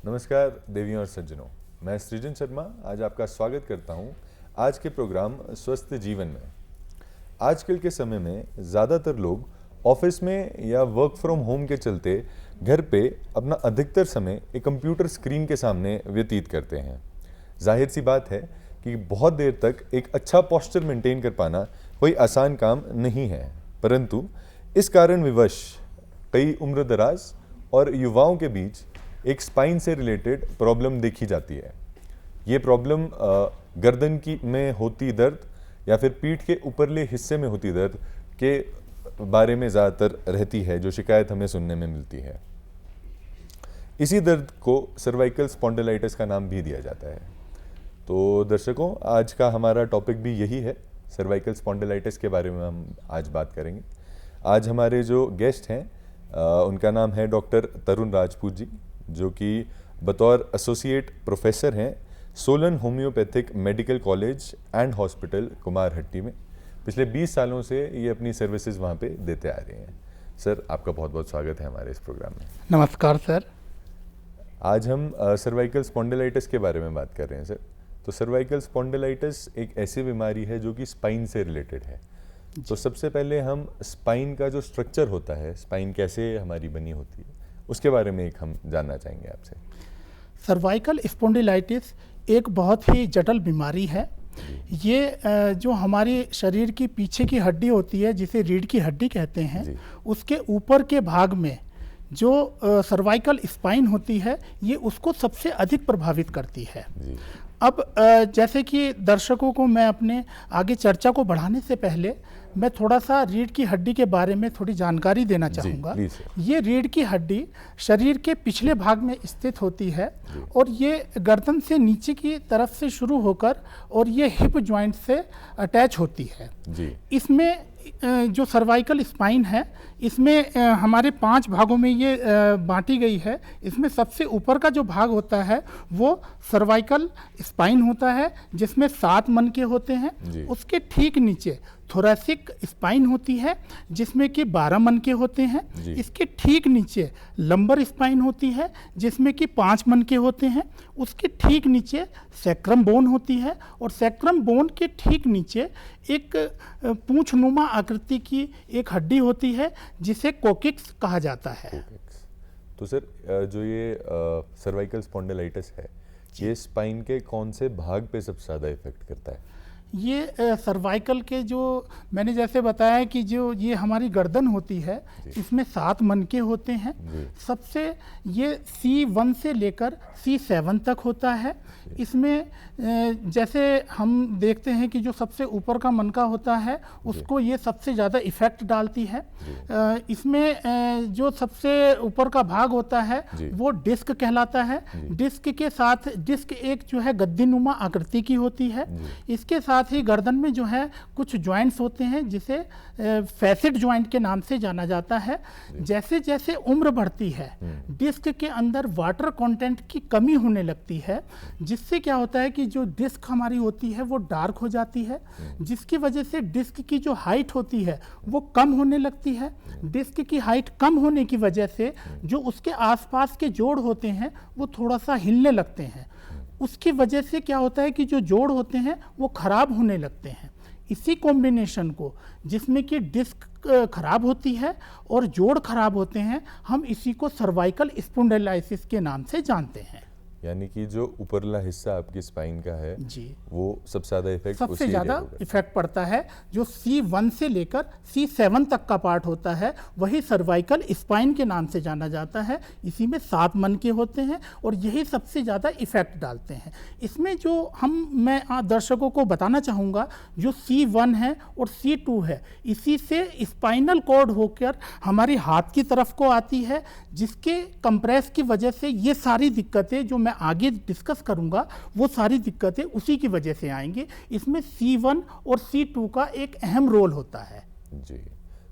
नमस्कार देवियों और सज्जनों, मैं सृजन शर्मा आज आपका स्वागत करता हूं आज के प्रोग्राम स्वस्थ जीवन में। आजकल के समय में ज़्यादातर लोग ऑफिस में या वर्क फ्रॉम होम के चलते घर पे अपना अधिकतर समय एक कंप्यूटर स्क्रीन के सामने व्यतीत करते हैं। जाहिर सी बात है कि बहुत देर तक एक अच्छा पोस्चर मेंटेन कर पाना कोई आसान काम नहीं है, परंतु इस कारण विवश कई उम्रदराज और युवाओं के बीच एक स्पाइन से रिलेटेड प्रॉब्लम देखी जाती है। ये प्रॉब्लम गर्दन की में होती दर्द या फिर पीठ के ऊपरले हिस्से में होती दर्द के बारे में ज़्यादातर रहती है, जो शिकायत हमें सुनने में मिलती है। इसी दर्द को सर्वाइकल स्पॉन्डिलाइटिस का नाम भी दिया जाता है। तो दर्शकों, आज का हमारा टॉपिक भी यही है, सर्वाइकल स्पॉन्डिलाइटिस के बारे में हम आज बात करेंगे। आज हमारे जो गेस्ट हैं उनका नाम है डॉक्टर तरुण राजपूत जी, जो कि बतौर एसोसिएट प्रोफेसर हैं Solan homeopathic medical college and hospital Kumarhatti में। पिछले 20 सालों से ये अपनी सर्विसेज वहाँ पे देते आ रहे हैं। सर, आपका बहुत बहुत स्वागत है हमारे इस प्रोग्राम में। नमस्कार सर। आज हम सर्वाइकल स्पॉन्डिलाइटिस के बारे में बात कर रहे हैं सर। तो सर्वाइकल स्पॉन्डिलाइटिस एक ऐसी बीमारी है जो कि स्पाइन से रिलेटेड है। तो सबसे पहले हम स्पाइन का जो स्ट्रक्चर होता है, स्पाइन कैसे हमारी बनी होती है, उसके बारे में एक हम जानना चाहेंगे आपसे। सर्वाइकल स्पॉन्डिलाइटिस एक बहुत ही जटिल बीमारी है। ये जो हमारी शरीर की पीछे की हड्डी होती है, जिसे रीढ़ की हड्डी कहते हैं, उसके ऊपर के भाग में जो सर्वाइकल स्पाइन होती है, ये उसको सबसे अधिक प्रभावित करती है। अब जैसे कि दर्शकों को मैं अपने आगे चर्चा को बढ़ाने से पहले मैं थोड़ा सा रीढ़ की हड्डी के बारे में थोड़ी जानकारी देना चाहूँगा। ये रीढ़ की हड्डी शरीर के पिछले भाग में स्थित होती है और ये गर्दन से नीचे की तरफ से शुरू होकर और ये हिप जॉइंट से अटैच होती है। इसमें जो सर्वाइकल स्पाइन है, इसमें हमारे 5 भागों में ये बांटी गई है। इसमें सबसे ऊपर का जो भाग होता है वो सर्वाइकल स्पाइन होता है, जिसमें 7 मनके होते हैं। उसके ठीक नीचे थोरैसिक स्पाइन होती है, जिसमें कि 12 मनके होते हैं। इसके ठीक नीचे लंबर स्पाइन होती है, जिसमें कि 5 मनके होते हैं। उसके ठीक नीचे सैक्रम बोन होती है और सैक्रम बोन के ठीक नीचे एक पूंछनुमा आकृति की एक हड्डी होती है, जिसे कोकिक्स कहा जाता है। तो सर, जो ये सर्वाइकल स्पॉन्डिलाइटिस है, ये स्पाइन के कौन से भाग पे सबसे ज़्यादा इफेक्ट करता है? ये सर्वाइकल के जो मैंने जैसे बताया कि जो ये हमारी गर्दन होती है, इसमें 7 मनके होते हैं। सबसे ये C1 से लेकर C7 तक होता है। इसमें जैसे हम देखते हैं कि जो सबसे ऊपर का मनका होता है, उसको ये सबसे ज़्यादा इफ़ेक्ट डालती है। इसमें जो सबसे ऊपर का भाग होता है वो डिस्क कहलाता है। डिस्क के साथ डिस्क एक जो है गद्दीनुमा आकृति की होती है। इसके साथ ही गर्दन में जो है कुछ जॉइंट्स होते हैं, जिसे फैसेट जॉइंट के नाम से जाना जाता है। जैसे जैसे उम्र बढ़ती है, डिस्क के अंदर वाटर कंटेंट की कमी होने लगती है, जिससे क्या होता है कि जो डिस्क हमारी होती है वो डार्क हो जाती है, जिसकी वजह से डिस्क की जो हाइट होती है वो कम होने लगती है। डिस्क की हाइट कम होने की वजह से जो उसके आसपास के जोड़ होते हैं वो थोड़ा सा हिलने लगते हैं। उसकी वजह से क्या होता है कि जो जोड़ होते हैं वो खराब होने लगते हैं। इसी कॉम्बिनेशन को, जिसमें कि डिस्क खराब होती है और जोड़ खराब होते हैं, हम इसी को सर्वाइकल स्पॉन्डिलाइटिस के नाम से जानते हैं। यानी कि जो ऊपरला हिस्सा आपकी स्पाइन का है वो सबसे ज़्यादा इफेक्ट पड़ता है। जो C1 से लेकर C7 तक का पार्ट होता है वही सर्वाइकल स्पाइन के नाम से जाना जाता है। इसी में 7 मनके होते हैं और यही सबसे ज़्यादा इफेक्ट डालते हैं। इसमें जो मैं दर्शकों को बताना चाहूँगा, जो C1 है और C2 है, इसी से स्पाइनल कॉर्ड होकर हमारी हाथ की तरफ को आती है, जिसके कंप्रेस की वजह से ये सारी दिक्कतें जो मैं आगे डिस्कस करूंगा वो सारी दिक्कतें उसी की वजह से आएंगी। इसमें C1 और C2 का एक अहम रोल होता है। जी,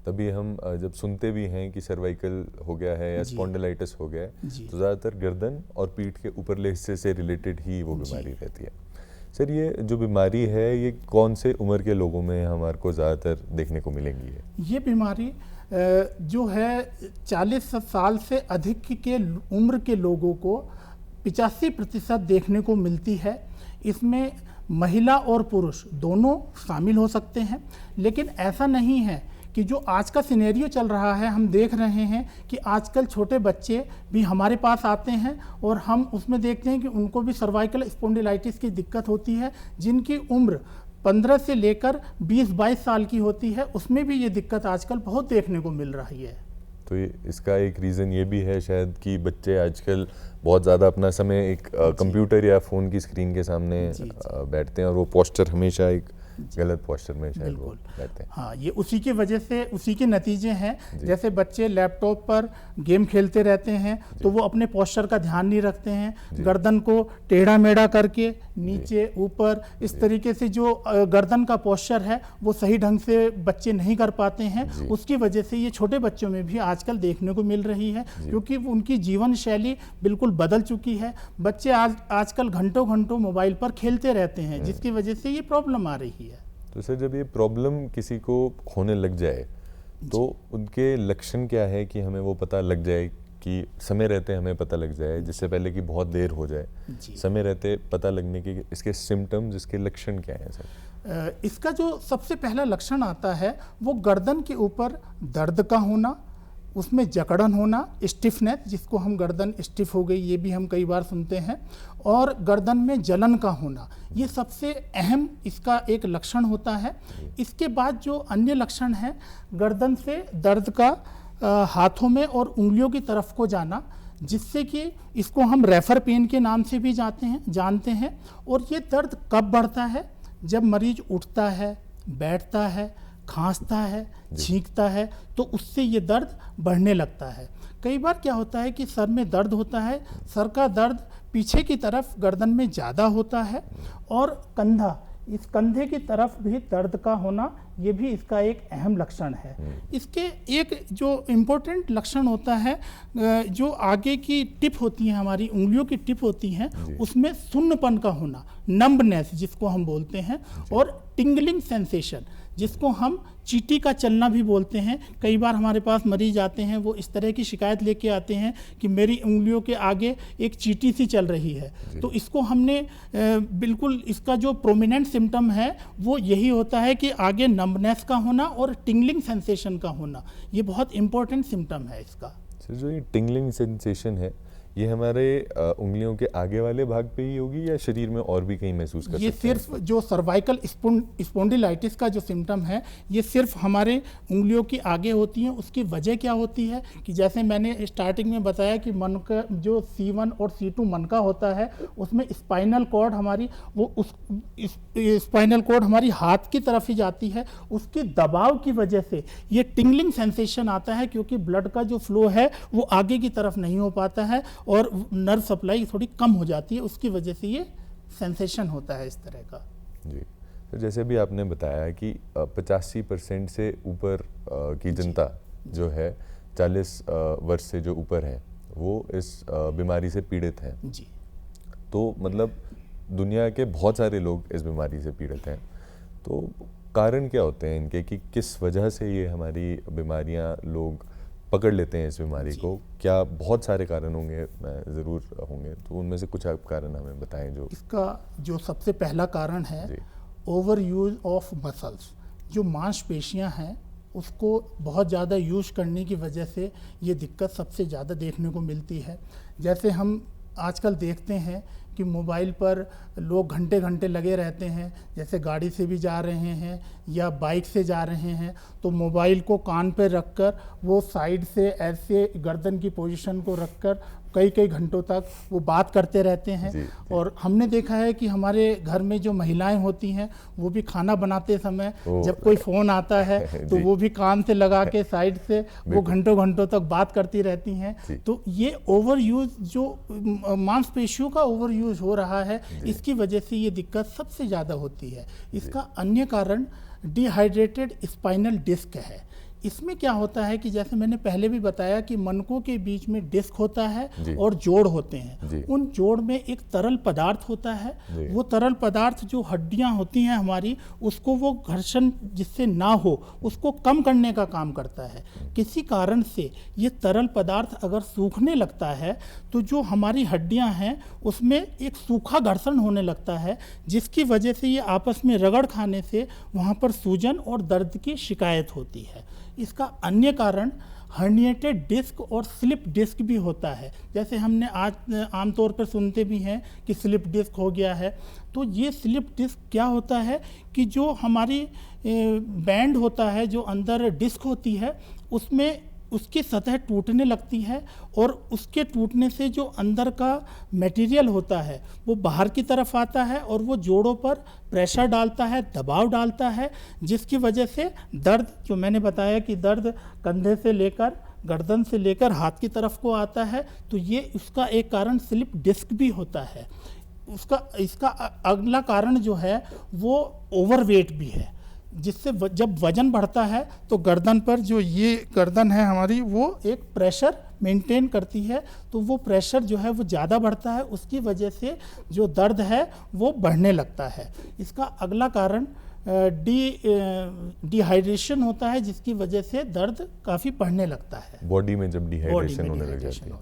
तभी हम जब सुनते भी हैं कि सर्वाइकल हो गया है या स्पॉन्डिलाइटिस हो गया है, तो ज़्यादातर गर्दन और पीठ के ऊपरले हिस्से से रिलेटेड ही वो बीमारी रहती है। सर, ये जो बीमारी है ये कौन से उम्र के लोगों में हमारे को ज़्यादातर देखने को मिलेंगी है? ये बीमारी जो है 40 साल से अधिक के उम्र के लोगों को 85% देखने को मिलती है। इसमें महिला और पुरुष दोनों शामिल हो सकते हैं, लेकिन ऐसा नहीं है कि जो आज का सिनेरियो चल रहा है, हम देख रहे हैं कि आजकल छोटे बच्चे भी हमारे पास आते हैं और हम उसमें देखते हैं कि उनको भी सर्वाइकल स्पॉन्डिलाइटिस की दिक्कत होती है, जिनकी उम्र 15 से लेकर 20-22 साल की होती है, उसमें भी ये दिक्कत आजकल बहुत देखने को मिल रही है। तो इसका एक रीज़न ये भी है शायद कि बच्चे आजकल बहुत ज़्यादा अपना समय एक कंप्यूटर या फ़ोन की स्क्रीन के सामने बैठते हैं और वो पोस्चर हमेशा एक गलत पोस्चर में शायद वो बैठते हैं। हाँ, ये उसी की वजह से, उसी के नतीजे हैं। जैसे बच्चे लैपटॉप पर गेम खेलते रहते हैं तो वो अपने पोस्चर का ध्यान नहीं रखते हैं, गर्दन को टेढ़ा मेढ़ा करके नीचे ऊपर इस तरीके से जो गर्दन का पोस्चर है वो सही ढंग से बच्चे नहीं कर पाते हैं। उसकी वजह से ये छोटे बच्चों में भी आजकल देखने को मिल रही है, क्योंकि उनकी जीवन शैली बिल्कुल बदल चुकी है। बच्चे आजकल घंटों घंटों मोबाइल पर खेलते रहते हैं, जिसकी वजह से ये प्रॉब्लम आ रही है। तो सर, जब ये प्रॉब्लम किसी को होने लग जाए तो उनके लक्षण क्या है कि हमें वो पता लग जाए, कि समय रहते हमें पता लग जाए, जिससे पहले कि बहुत देर हो जाए, समय रहते पता लगने के इसके सिम्टम्स, इसके लक्षण क्या हैं सर? इसका जो सबसे पहला लक्षण आता है वो गर्दन के ऊपर दर्द का होना, उसमें जकड़न होना, स्टिफनेस, जिसको हम गर्दन स्टिफ हो गई ये भी हम कई बार सुनते हैं, और गर्दन में जलन का होना, ये सबसे अहम इसका एक लक्षण होता है। इसके बाद जो अन्य लक्षण है, गर्दन से दर्द का हाथों में और उंगलियों की तरफ को जाना, जिससे कि इसको हम रेफर पेन के नाम से भी जानते हैं। और ये दर्द कब बढ़ता है? जब मरीज उठता है, बैठता है, खांसता है, छींकता है, तो उससे ये दर्द बढ़ने लगता है। कई बार क्या होता है कि सर में दर्द होता है, सर का दर्द पीछे की तरफ गर्दन में ज़्यादा होता है, और कंधा, इस कंधे की तरफ भी दर्द का होना, ये भी इसका एक अहम लक्षण है। इसके एक जो इम्पोर्टेंट लक्षण होता है, जो आगे की टिप होती है, हमारी उंगलियों की टिप होती हैं, उसमें सुन्नपन का होना, नंबनेस जिसको हम बोलते हैं, और टिंगलिंग सेंसेशन, जिसको हम चींटी का चलना भी बोलते हैं। कई बार हमारे पास मरीज आते हैं, वो इस तरह की शिकायत लेके आते हैं कि मेरी उंगलियों के आगे एक चींटी सी चल रही है। तो इसको हमने बिल्कुल, इसका जो प्रोमिनेंट सिम्टम है वो यही होता है कि आगे नंबनेस का होना और टिंगलिंग सेंसेशन का होना, ये बहुत इंपॉर्टेंट सिम्टम है इसका। सर, जो ये टिंगलिंग सेंसेशन है, ये हमारे उंगलियों के आगे वाले भाग पे ही होगी या शरीर में और भी कहीं महसूस कर सकते हैं? ये सिर्फ जो सर्वाइकल स्पॉन्डिलाइटिस का जो सिम्टम है, ये सिर्फ हमारे उंगलियों की आगे होती हैं। उसकी वजह क्या होती है कि जैसे मैंने स्टार्टिंग में बताया कि मन का जो C1 और C2 मन का होता है, उसमें स्पाइनल कॉर्ड हमारी, वो उस स्पाइनल कॉर्ड हमारी हाथ की तरफ ही जाती है। उसके दबाव की वजह से ये टिंगलिंग सेंसेशन आता है, क्योंकि ब्लड का जो फ्लो है वो आगे की तरफ नहीं हो पाता है और नर्व सप्लाई थोड़ी कम हो जाती है, उसकी वजह से ये सेंसेशन होता है इस तरह का। जी, तो जैसे भी आपने बताया कि 85% से ऊपर की जनता जो है, 40 वर्ष से जो ऊपर है, वो इस बीमारी से पीड़ित हैं। जी, तो मतलब दुनिया के बहुत सारे लोग इस बीमारी से पीड़ित हैं। तो कारण क्या होते हैं इनके, कि किस वजह से ये हमारी बीमारियां लोग पकड़ लेते हैं इस बीमारी को? क्या बहुत सारे कारण होंगे, ज़रूर होंगे, तो उनमें से कुछ आप कारण हमें बताएं। जो इसका जो सबसे पहला कारण है, ओवर यूज ऑफ मसल्स, जो मांसपेशियां हैं उसको बहुत ज़्यादा यूज करने की वजह से ये दिक्कत सबसे ज़्यादा देखने को मिलती है। जैसे हम आजकल देखते हैं कि मोबाइल पर लोग घंटे घंटे लगे रहते हैं, जैसे गाड़ी से भी जा रहे हैं या बाइक से जा रहे हैं, तो मोबाइल को कान पे रखकर वो साइड से ऐसे गर्दन की पोजीशन को रखकर कई कई घंटों तक वो बात करते रहते हैं। और हमने देखा है कि हमारे घर में जो महिलाएं होती हैं, वो भी खाना बनाते समय जब कोई फ़ोन आता है तो वो भी कान से लगा के साइड से वो घंटों घंटों तक बात करती रहती हैं। तो ये ओवर यूज, जो मांसपेशियों का ओवर यूज हो रहा है, इसकी वजह से ये दिक्कत सबसे ज़्यादा होती है। इसका अन्य कारण डिहाइड्रेटेड स्पाइनल डिस्क है। इसमें क्या होता है कि जैसे मैंने पहले भी बताया कि मनकों के बीच में डिस्क होता है जी। और जोड़ होते हैं। जी। उन जोड़ में एक तरल पदार्थ होता है। जी। वो तरल पदार्थ जो हड्डियां होती हैं हमारी, उसको वो घर्षण जिससे ना हो उसको कम करने का काम करता है। किसी कारण से ये तरल पदार्थ अगर सूखने लगता है तो जो हमारी हड्डियां हैं उसमें एक सूखा घर्षण होने लगता है, जिसकी वजह से ये आपस में रगड़ खाने से वहाँ पर सूजन और दर्द की शिकायत होती है। इसका अन्य कारण हर्निएटेड डिस्क और स्लिप डिस्क भी होता है। जैसे हमने आज आमतौर पर सुनते भी हैं कि स्लिप डिस्क हो गया है। तो ये स्लिप डिस्क क्या होता है कि जो हमारी बैंड होता है, जो अंदर डिस्क होती है, उसमें उसकी सतह टूटने लगती है और उसके टूटने से जो अंदर का मटेरियल होता है वो बाहर की तरफ आता है और वो जोड़ों पर प्रेशर डालता है, दबाव डालता है, जिसकी वजह से दर्द, जो मैंने बताया कि दर्द कंधे से लेकर गर्दन से लेकर हाथ की तरफ को आता है, तो ये उसका एक कारण स्लिप डिस्क भी होता है। इसका अगला कारण जो है वो ओवरवेट भी है, जिससे जब वजन बढ़ता है तो गर्दन पर, जो ये गर्दन है हमारी, वो एक प्रेशर मेंटेन करती है, तो वो प्रेशर जो है वो ज़्यादा बढ़ता है, उसकी वजह से जो दर्द है वो बढ़ने लगता है। इसका अगला कारण डिहाइड्रेशन होता है, जिसकी वजह से दर्द काफ़ी बढ़ने लगता है। बॉडी में जब डिहाइड्रेशन होने लग जाती है,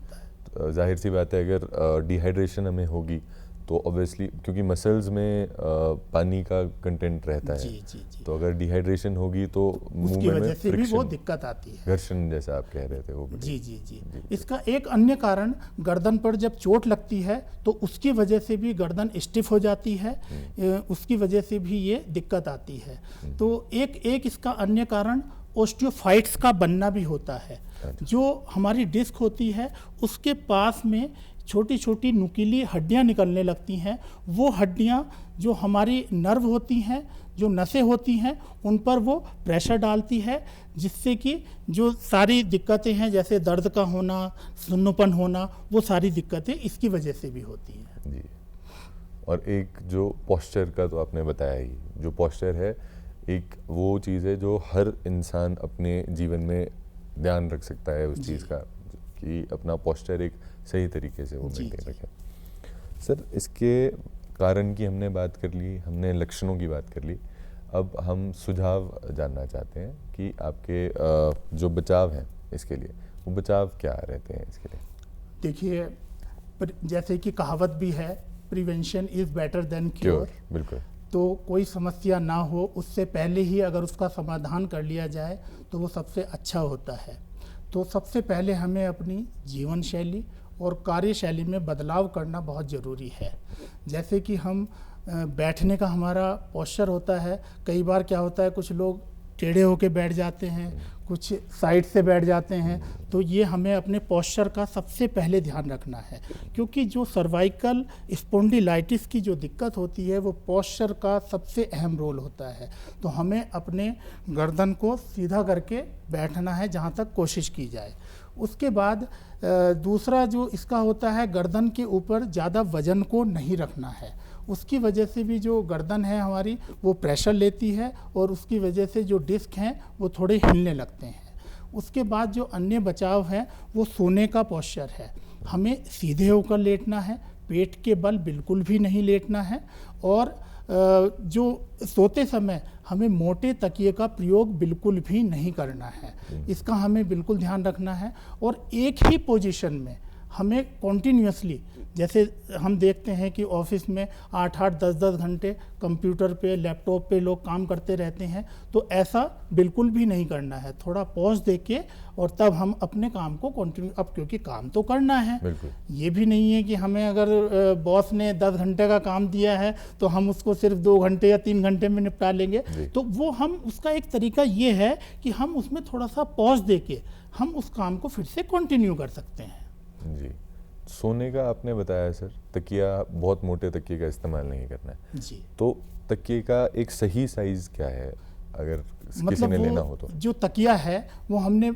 तो जाहिर सी बात है अगर डिहाइड्रेशन हमें होगी तो ऑब्वियसली, क्योंकि मसल्स में पानी का कंटेंट रहता है, जी। तो अगर डिहाइड्रेशन होगी तो उसकी वजह से भी वो दिक्कत आती है, घर्षण जैसा आप कह रहे थे वो। जी। इसका एक अन्य कारण, गर्दन पर जब चोट लगती है तो उसकी वजह से भी गर्दन स्टिफ हो जाती है, उसकी वजह से भी ये दिक्कत आती है। तो एक इसका अन्य कारण ओस्टियोफाइट्स का बनना भी होता है। जो हमारी डिस्क होती है उसके पास में छोटी छोटी नुकीली हड्डियां निकलने लगती हैं। वो हड्डियां जो हमारी नर्व होती हैं, जो नसें होती हैं, उन पर वो प्रेशर डालती है, जिससे कि जो सारी दिक्कतें हैं, जैसे दर्द का होना, सुन्नपन होना, वो सारी दिक्कतें इसकी वजह से भी होती हैं। जी। और एक जो पोस्चर का तो आपने बताया ही, जो पोस्चर है एक वो चीज़ है जो हर इंसान अपने जीवन में ध्यान रख सकता है उस चीज़ का, कि अपना पोस्चर एक सही तरीके से वो मेंटेन रखें। सर, इसके कारण की हमने बात कर ली, हमने लक्षणों की बात कर ली, अब हम सुझाव जानना चाहते हैं कि आपके जो बचाव हैं इसके लिए, वो बचाव क्या रहते हैं इसके लिए? देखिए, जैसे कि कहावत भी है, prevention is better than cure. बिल्कुल। तो कोई समस्या ना हो उससे पहले ही अगर उसका समाधान कर लिया जाए तो वो सबसे अच्छा होता है। तो सबसे पहले हमें अपनी जीवन शैली और कार्यशैली में बदलाव करना बहुत ज़रूरी है। जैसे कि हम बैठने का हमारा पोस्चर होता है, कई बार क्या होता है कुछ लोग टेढ़े होके बैठ जाते हैं, कुछ साइड से बैठ जाते हैं, तो ये हमें अपने पोस्चर का सबसे पहले ध्यान रखना है, क्योंकि जो सर्वाइकल स्पॉन्डिलाइटिस की जो दिक्कत होती है वो पोस्चर का सबसे अहम रोल होता है। तो हमें अपने गर्दन को सीधा करके बैठना है जहाँ तक कोशिश की जाए। उसके बाद दूसरा जो इसका होता है, गर्दन के ऊपर ज़्यादा वजन को नहीं रखना है। उसकी वजह से भी जो गर्दन है हमारी वो प्रेशर लेती है और उसकी वजह से जो डिस्क हैं वो थोड़े हिलने लगते हैं। उसके बाद जो अन्य बचाव है वो सोने का पोस्चर है। हमें सीधे होकर लेटना है, पेट के बल बिल्कुल भी नहीं लेटना है, और जो सोते समय हमें मोटे तकिए का प्रयोग बिल्कुल भी नहीं करना है। इसका हमें बिल्कुल ध्यान रखना है। और एक ही पोजीशन में हमें कॉन्टीन्यूसली, जैसे हम देखते हैं कि ऑफिस में 8-8, 10-10 घंटे कंप्यूटर पे, लैपटॉप पे लोग काम करते रहते हैं, तो ऐसा बिल्कुल भी नहीं करना है। थोड़ा पॉज देके और तब हम अपने काम को कंटिन्यू, अब क्योंकि काम तो करना है, ये भी नहीं है कि हमें अगर बॉस ने 10 घंटे का काम दिया है तो हम उसको सिर्फ 2 घंटे या 3 घंटे में निपटा लेंगे। तो वो हम, उसका एक तरीका ये है कि हम उसमें थोड़ा सा पॉज देके हम उस काम को फिर से कंटिन्यू कर सकते हैं। जी। सोने का आपने बताया सर, तकिया, बहुत मोटे तकिए का इस्तेमाल नहीं करना है जी। तो तकिए का एक सही साइज क्या है अगर किसी ने लेना हो तो? जो तकिया है वो हमने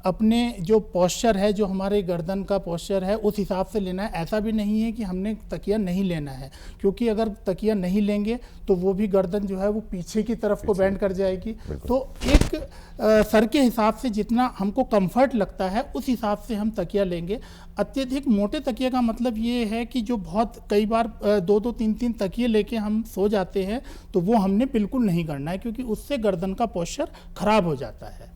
अपने जो पोस्चर है, जो हमारे गर्दन का पोस्चर है, उस हिसाब से लेना है। ऐसा भी नहीं है कि हमने तकिया नहीं लेना है, क्योंकि अगर तकिया नहीं लेंगे तो वो भी गर्दन जो है वो पीछे की तरफ को बेंड कर जाएगी। तो एक सर के हिसाब से जितना हमको कंफर्ट लगता है उस हिसाब से हम तकिया लेंगे। अत्यधिक मोटे तकिए का मतलब ये है कि जो बहुत कई बार 2-2, 3-3 तकिए लेके हम सो जाते हैं, तो वो हमने बिल्कुल नहीं करना है, क्योंकि उससे गर्दन का पोस्चर खराब हो जाता है।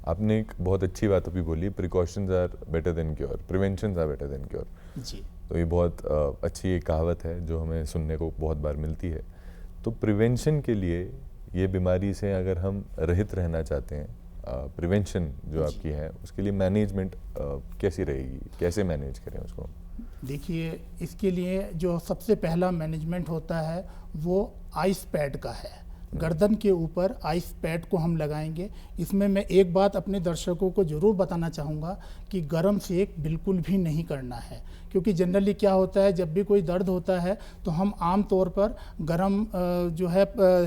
आपने एक बहुत अच्छी बात अभी बोली, precautions are better than cure, prevention are better than cure. जी, तो ये बहुत अच्छी एक कहावत है जो हमें सुनने को बहुत बार मिलती है। तो प्रिवेंशन के लिए, ये बीमारी से अगर हम रहित रहना चाहते हैं, प्रिवेंशन जो आपकी है उसके लिए मैनेजमेंट कैसी रहेगी, कैसे मैनेज करें उसको? देखिए, इसके लिए जो सबसे पहला मैनेजमेंट होता है वो आइस पैड का है। गर्दन के ऊपर आइस पैड को हम लगाएंगे। इसमें मैं एक बात अपने दर्शकों को ज़रूर बताना चाहूँगा कि गर्म सेक बिल्कुल भी नहीं करना है, क्योंकि जनरली क्या होता है, जब भी कोई दर्द होता है तो हम आम तौर पर गर्म जो है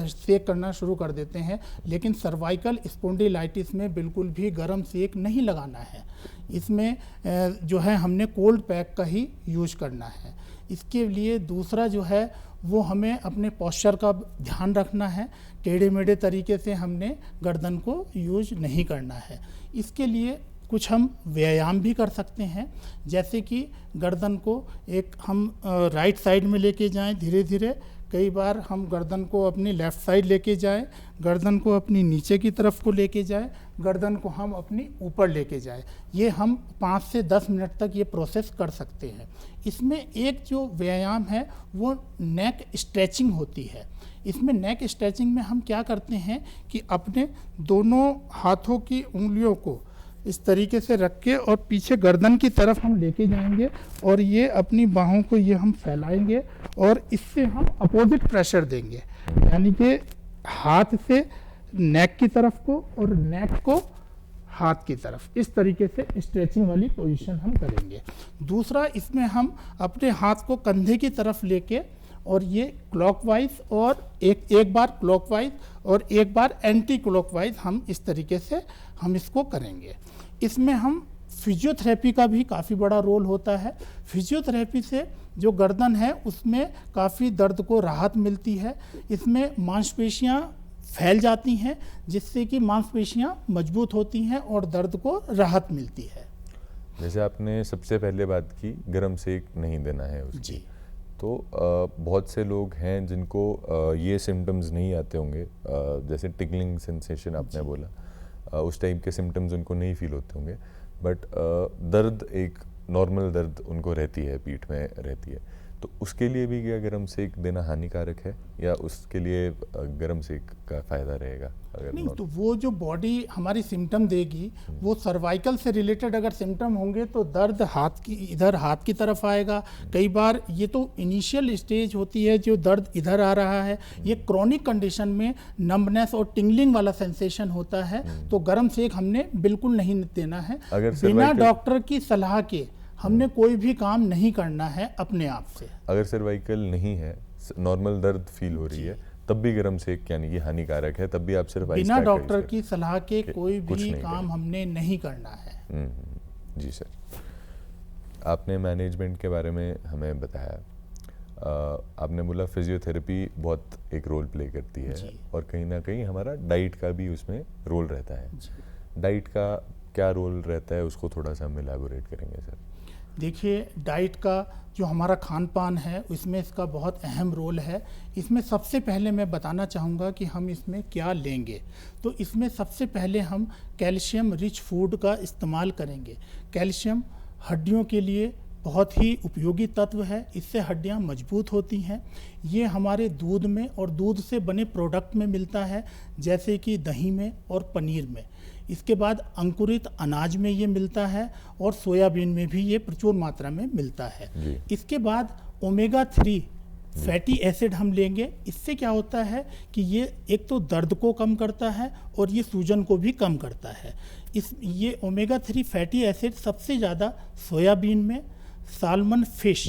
सेक करना शुरू कर देते हैं, लेकिन सर्वाइकल स्पॉन्डिलाइटिस में बिल्कुल भी गर्म सेक नहीं लगाना है। इसमें जो है हमने कोल्ड पैक का ही यूज करना है। इसके लिए दूसरा जो है वो हमें अपने पोस्चर का ध्यान रखना है। टेढ़े मेढ़े तरीके से हमने गर्दन को यूज नहीं करना है। इसके लिए कुछ हम व्यायाम भी कर सकते हैं, जैसे कि गर्दन को एक हम राइट साइड में लेके जाएं धीरे धीरे। कई बार हम गर्दन को अपनी लेफ़्ट साइड लेके जाएं, गर्दन को अपनी नीचे की तरफ को लेके जाएं, गर्दन को हम अपनी ऊपर लेके जाएं। ये हम 5 से 10 मिनट तक ये प्रोसेस कर सकते हैं। इसमें एक जो व्यायाम है वो नेक स्ट्रेचिंग होती है। इसमें नेक स्ट्रेचिंग में हम क्या करते हैं कि अपने दोनों हाथों की उंगलियों को इस तरीके से रख के और पीछे गर्दन की तरफ हम लेके जाएंगे, और ये अपनी बाहों को ये हम फैलाएंगे और इससे हम अपोजिट प्रेशर देंगे, यानी कि हाथ से नेक की तरफ को और नेक को हाथ की तरफ, इस तरीके से स्ट्रेचिंग वाली पोजीशन हम करेंगे। दूसरा, इसमें हम अपने हाथ को कंधे की तरफ लेके और ये क्लॉकवाइज और एक बार क्लॉकवाइज और एक बार एंटी क्लॉकवाइज हम इस तरीके से हम इसको करेंगे। इसमें हम फिजियोथेरेपी का भी काफ़ी बड़ा रोल होता है। फिजियोथेरेपी से जो गर्दन है उसमें काफ़ी दर्द को राहत मिलती है। इसमें मांसपेशियां फैल जाती हैं, जिससे कि मांसपेशियां मजबूत होती हैं और दर्द को राहत मिलती है। जैसे आपने सबसे पहले बात की, गर्म सेक नहीं देना है उसकी। जी। तो बहुत से लोग हैं जिनको ये सिम्टम्स नहीं आते होंगे, जैसे टिकलिंग सेंसेशन आपने बोला, उस टाइप के सिम्टम्स उनको नहीं फील होते होंगे, बट दर्द एक नॉर्मल दर्द उनको रहती है, पीठ में रहती है। तो उसके लिए भी क्या गर्म सेक देना हानिकारक है, या उसके लिए गर्म सेक का फ़ायदा रहेगा? अगर नहीं, तो वो जो बॉडी हमारी सिम्टम देगी वो सर्वाइकल से रिलेटेड अगर सिम्टम होंगे तो दर्द हाथ की तरफ आएगा। कई बार ये तो इनिशियल स्टेज होती है, जो दर्द इधर आ रहा है, ये क्रोनिक कंडीशन में नंबनेस और टिंगलिंग वाला सेंसेशन होता है। तो गर्म सेक हमने बिल्कुल नहीं देना है। बिना डॉक्टर की सलाह के हमने कोई भी काम नहीं करना है अपने आप से। अगर सर्वाइकल नहीं है, नॉर्मल दर्द फील हो रही है, तब भी गर्म सेक यानी कि हानिकारक है, तब भी आप सिर्फ बिना डॉक्टर की सलाह के कोई भी काम हमने नहीं करना है। जी सर, आपने मैनेजमेंट के बारे में हमें बताया। आपने बोला फिजियोथेरेपी बहुत एक रोल प्ले करती है, और कहीं ना कहीं हमारा डाइट का भी उसमें रोल रहता है। डाइट का क्या रोल रहता है, उसको थोड़ा सा हम इलैबोरेट करेंगे सर? देखिए, डाइट का जो हमारा खान पान है उसमें इसका बहुत अहम रोल है। इसमें सबसे पहले मैं बताना चाहूँगा कि हम इसमें क्या लेंगे। तो इसमें सबसे पहले हम कैल्शियम रिच फूड का इस्तेमाल करेंगे। कैल्शियम हड्डियों के लिए बहुत ही उपयोगी तत्व है, इससे हड्डियां मजबूत होती हैं। ये हमारे दूध में और दूध से बने प्रोडक्ट में मिलता है, जैसे कि दही में और पनीर में। इसके बाद अंकुरित अनाज में ये मिलता है, और सोयाबीन में भी ये प्रचुर मात्रा में मिलता है। इसके बाद ओमेगा 3 फैटी एसिड हम लेंगे। इससे क्या होता है कि ये एक तो दर्द को कम करता है और ये सूजन को भी कम करता है। ये ओमेगा 3 फैटी एसिड सबसे ज़्यादा सोयाबीन में, साल्मन फिश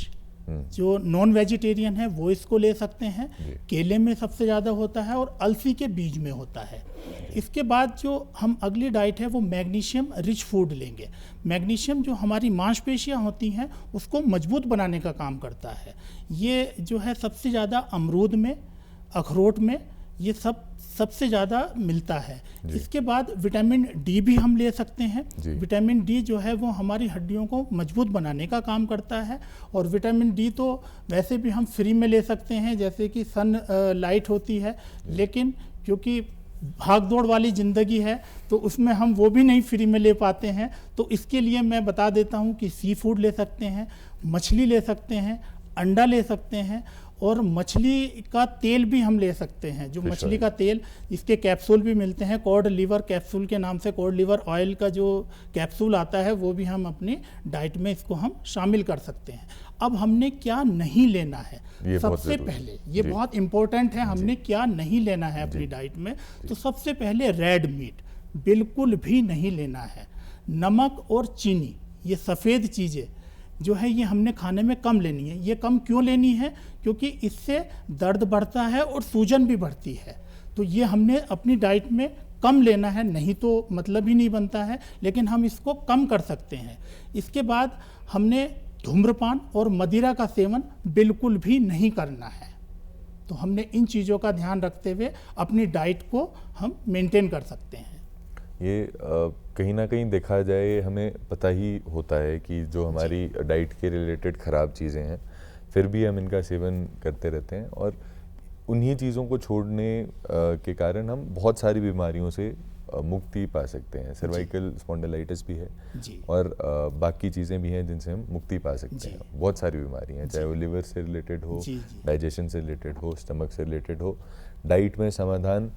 जो नॉन वेजिटेरियन है वो इसको ले सकते हैं। केले में सबसे ज़्यादा होता है और अलसी के बीज में होता है। इसके बाद जो हम अगली डाइट है वो मैग्नीशियम रिच फूड लेंगे। मैग्नीशियम जो हमारी मांसपेशियां होती हैं उसको मजबूत बनाने का काम करता है। ये जो है सबसे ज़्यादा अमरूद में, अखरोट में, ये सबसे ज़्यादा मिलता है। इसके बाद विटामिन डी भी हम ले सकते हैं। विटामिन डी जो है वो हमारी हड्डियों को मजबूत बनाने का काम करता है। और विटामिन डी तो वैसे भी हम फ्री में ले सकते हैं, जैसे कि सन लाइट होती है, लेकिन क्योंकि भाग दौड़ वाली ज़िंदगी है तो उसमें हम वो भी नहीं फ्री में ले पाते हैं। तो इसके लिए मैं बता देता हूँ कि सी फूड ले सकते हैं, मछली ले सकते हैं, अंडा ले सकते हैं, और मछली का तेल भी हम ले सकते हैं। जो मछली का तेल, इसके कैप्सूल भी मिलते हैं, कॉड लिवर कैप्सूल के नाम से, कॉड लिवर ऑयल का जो कैप्सूल आता है वो भी हम अपनी डाइट में इसको हम शामिल कर सकते हैं। अब हमने क्या नहीं लेना है, सबसे पहले ये बहुत इम्पोर्टेंट है, हमने क्या नहीं लेना है अपनी डाइट में। तो सबसे पहले रेड मीट बिल्कुल भी नहीं लेना है। नमक और चीनी, ये सफ़ेद चीज़ें जो है ये हमने खाने में कम लेनी है। ये कम क्यों लेनी है? क्योंकि इससे दर्द बढ़ता है और सूजन भी बढ़ती है। तो ये हमने अपनी डाइट में कम लेना है, नहीं तो मतलब ही नहीं बनता है, लेकिन हम इसको कम कर सकते हैं। इसके बाद हमने धूम्रपान और मदिरा का सेवन बिल्कुल भी नहीं करना है। तो हमने इन चीज़ों का ध्यान रखते हुए अपनी डाइट को हम मेंटेन कर सकते हैं। ये कहीं ना कहीं देखा जाए हमें पता ही होता है कि जो हमारी डाइट के रिलेटेड ख़राब चीज़ें हैं, फिर भी हम इनका सेवन करते रहते हैं, और उन्हीं चीज़ों को छोड़ने के कारण हम बहुत सारी बीमारियों से मुक्ति पा सकते हैं। सर्वाइकल स्पॉन्डिलाइटिस भी है और बाकी चीज़ें भी हैं जिनसे हम मुक्ति पा सकते हैं। बहुत सारी बीमारियाँ हैं, चाहे वो लिवर से रिलेटेड हो, डाइजेशन से रिलेटेड हो, स्टमक से रिलेटेड हो। डाइट में समाधान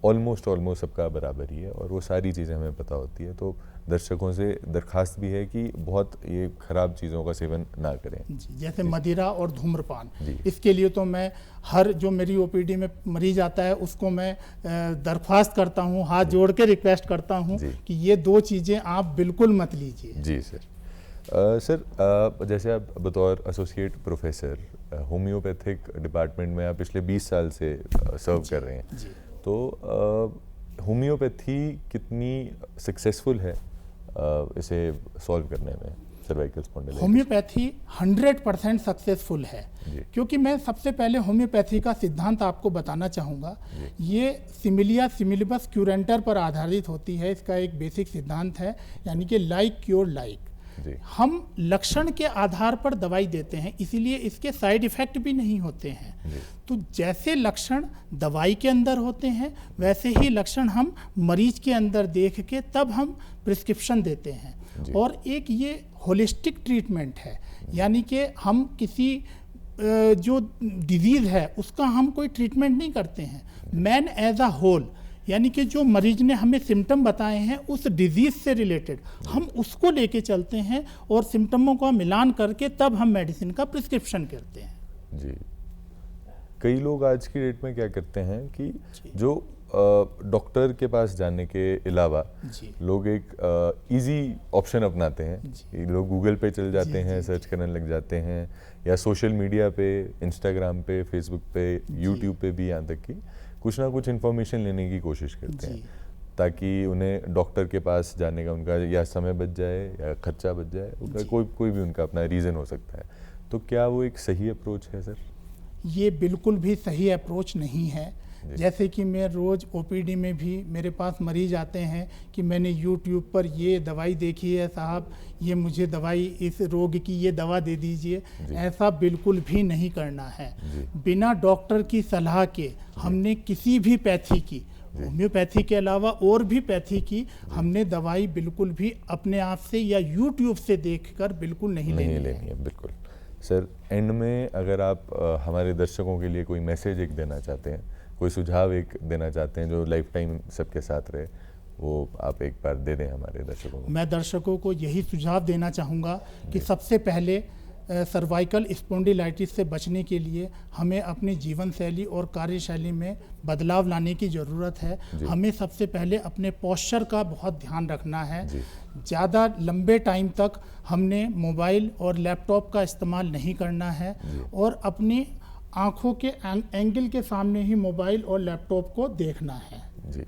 ऑलमोस्ट सबका बराबर ही है और वो सारी चीज़ें हमें पता होती है। तो दर्शकों से दरखास्त भी है कि बहुत ये ख़राब चीज़ों का सेवन ना करें, जैसे मदिरा और धूम्रपान। इसके लिए तो मैं हर जो मेरी ओपीडी में मरीज आता है उसको मैं दरख्वास्त करता हूँ, हाथ जोड़ के रिक्वेस्ट करता हूँ कि ये दो चीज़ें आप बिल्कुल मत लीजिए। जी सर। सर जैसे आप बतौर एसोसिएट प्रोफेसर होम्योपैथिक डिपार्टमेंट में आप पिछले 20 साल से सर्व कर रहे हैं, तो होम्योपैथी कितनी सक्सेसफुल है इसे सॉल्व करने में, सर्वाइकल स्पॉन्डिलाइटिस? होम्योपैथी 100% सक्सेसफुल है, क्योंकि मैं सबसे पहले होम्योपैथी का सिद्धांत आपको बताना चाहूँगा। ये सिमिलिया सिमिलिबस क्यूरेंटर पर आधारित होती है। इसका एक बेसिक सिद्धांत है, यानी कि लाइक क्योर लाइक। हम लक्षण के आधार पर दवाई देते हैं, इसीलिए इसके साइड इफ़ेक्ट भी नहीं होते हैं। तो जैसे लक्षण दवाई के अंदर होते हैं वैसे ही लक्षण हम मरीज के अंदर देख के तब हम प्रिस्क्रिप्शन देते हैं। और एक ये होलिस्टिक ट्रीटमेंट है, यानी कि हम किसी जो डिजीज़ है उसका हम कोई ट्रीटमेंट नहीं करते हैं, मैन एज अ होल, यानी कि जो मरीज ने हमें सिम्टम बताए हैं उस डिजीज़ से रिलेटेड हम उसको लेके चलते हैं और सिम्टमों का मिलान करके तब हम मेडिसिन का प्रिस्क्रिप्शन करते हैं। जी, कई लोग आज की डेट में क्या करते हैं कि जो डॉक्टर के पास जाने के अलावा लोग एक इजी ऑप्शन अपनाते हैं। लोग गूगल पे चल जाते हैं, सर्च करने लग जाते हैं, या सोशल मीडिया पे, इंस्टाग्राम पे, फेसबुक पे, यूट्यूब पे भी, यहाँ तक कि कुछ ना कुछ इन्फॉर्मेशन लेने की कोशिश करते हैं ताकि उन्हें डॉक्टर के पास जाने का उनका या समय बच जाए या खर्चा बच जाए। उनका कोई भी उनका अपना रीज़न हो सकता है। तो क्या वो एक सही अप्रोच है सर? ये बिल्कुल भी सही अप्रोच नहीं है। जैसे कि मैं रोज़ ओपीडी में भी मेरे पास मरीज आते हैं कि मैंने यूट्यूब पर ये दवाई देखी है साहब, ये मुझे दवाई इस रोग की ये दवा दे दीजिए। ऐसा बिल्कुल भी नहीं करना है। बिना डॉक्टर की सलाह के हमने किसी भी पैथी की, होम्योपैथी के अलावा और भी पैथी की, हमने दवाई बिल्कुल भी अपने आप से या यूट्यूब से देखकर बिल्कुल नहीं लेनी है। बिल्कुल। सर, एंड में अगर आप हमारे दर्शकों के लिए कोई मैसेज एक देना चाहते हैं, कोई सुझाव एक देना चाहते हैं जो लाइफ टाइम सबके साथ रहे, वो आप एक बार दे दें हमारे दर्शकों को। मैं दर्शकों को यही सुझाव देना चाहूँगा कि सबसे पहले सर्वाइकल स्पॉन्डिलाइटिस से बचने के लिए हमें अपनी जीवन शैली और कार्यशैली में बदलाव लाने की ज़रूरत है। हमें सबसे पहले अपने पोस्चर का बहुत ध्यान रखना है। ज़्यादा लंबे टाइम तक हमने मोबाइल और लैपटॉप का इस्तेमाल नहीं करना है और अपनी आँखों के एंगल के सामने ही मोबाइल और लैपटॉप को देखना है जी।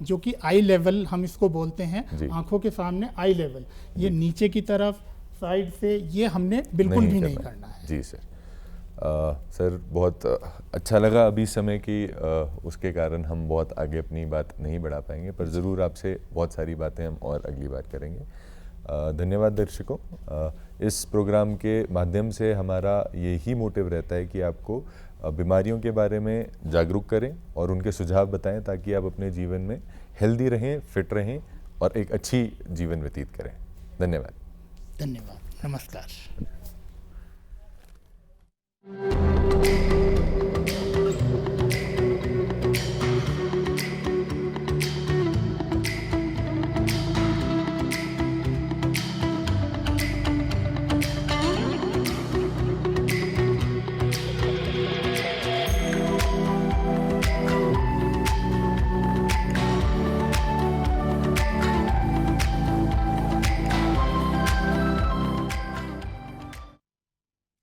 जो कि आई लेवल हम इसको बोलते हैं, आंखों के सामने आई लेवल। ये नीचे की तरफ साइड से ये हमने बिल्कुल भी नहीं करना है। जी सर। सर बहुत अच्छा लगा। अभी समय की उसके कारण हम बहुत आगे अपनी बात नहीं बढ़ा पाएंगे, पर ज़रूर आपसे बहुत सारी बातें हम और अगली बार करेंगे। धन्यवाद दर्शकों। इस प्रोग्राम के माध्यम से हमारा यही मोटिव रहता है कि आपको बीमारियों के बारे में जागरूक करें और उनके सुझाव बताएं, ताकि आप अपने जीवन में हेल्दी रहें, फिट रहें और एक अच्छी जीवन व्यतीत करें। धन्यवाद। धन्यवाद। नमस्कार।